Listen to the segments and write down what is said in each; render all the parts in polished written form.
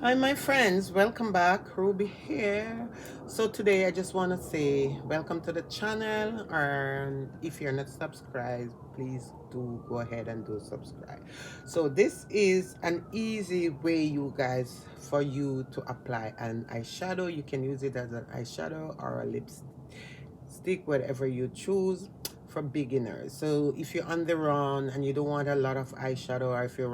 Hi my friends, welcome back. Ruby here. So today I just want to say welcome to the channel, and if you're not subscribed, please do go ahead and do subscribe. So this is an easy way, you guys, for you to apply an eyeshadow. You can use it as an eyeshadow or a lipstick, whatever you choose, for beginners. So if you're on the run and you don't want a lot of eyeshadow, or if you're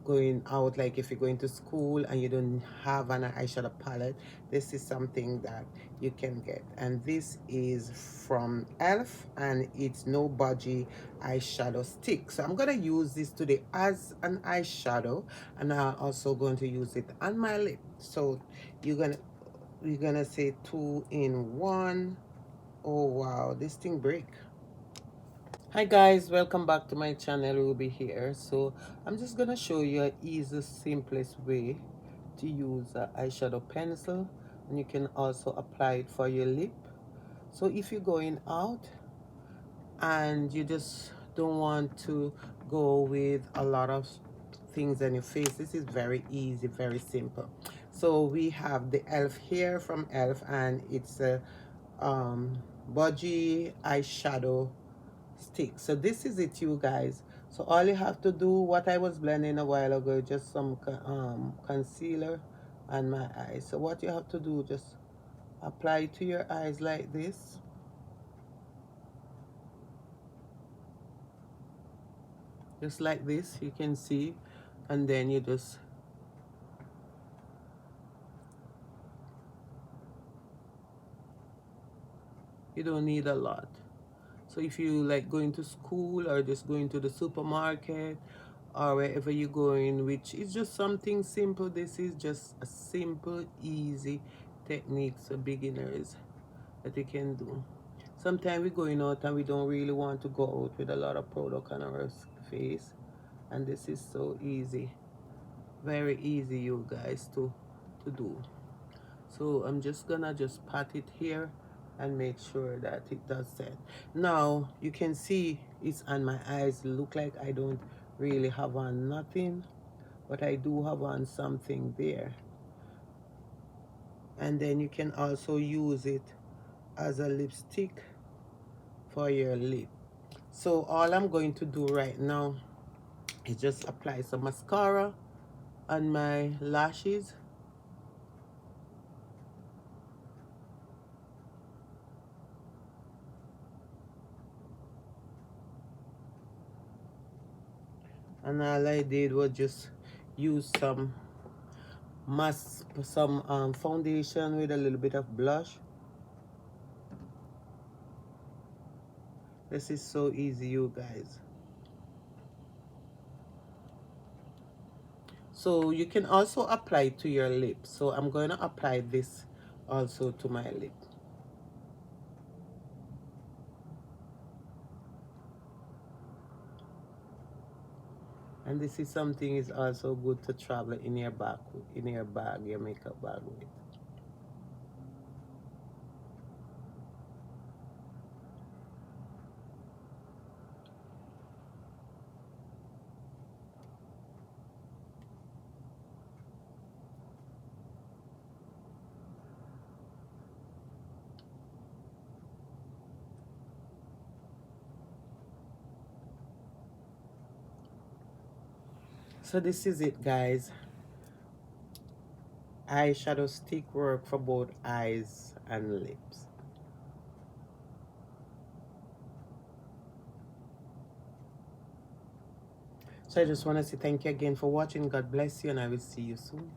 going out, like if you're going to school and you don't have an eyeshadow palette, this is something that you can get. And this is from elf, and it's no budgie eyeshadow stick. So I'm gonna use this today as an eyeshadow, and I'm also going to use it on my lip. So you're gonna we're gonna say 2 in 1. Oh wow, this thing break. Hi guys, welcome back to my channel. Ruby here. So I'm just gonna show you an easy, simplest way to use an eyeshadow pencil, and you can also apply it for your lip. So if you're going out and you just don't want to go with a lot of things on your face, this is very easy, very simple. So we have the elf here from elf, and it's a budgie eyeshadow stick. So this is it, you guys. So all you have to do, what I was blending a while ago, just some concealer on my eyes. So what you have to do, just apply it to your eyes like this, just like this, you can see. And then you just, you don't need a lot. So if you like going to school or just going to the supermarket or wherever you're going, which is just something simple, this is just a simple, easy technique for beginners that you can do. Sometimes we're going out and we don't really want to go out with a lot of product on our face, and this is so easy, very easy, you guys, to do. So I'm just gonna just pat it here and make sure that it does set. Now you can see it's on my eyes. Look like I don't really have on nothing, but I do have on something there. And then you can also use it as a lipstick for your lip. So all I'm going to do right now is just apply some mascara on my lashes. And all I did was just use some foundation with a little bit of blush. This is so easy, you guys. So you can also apply it to your lips. So I'm going to apply this also to my lip. And this is something is also good to travel in your bag, your makeup bag with. So this is it, guys. Eyeshadow stick work for both eyes and lips. So I just want to say thank you again for watching. God bless you, and I will see you soon.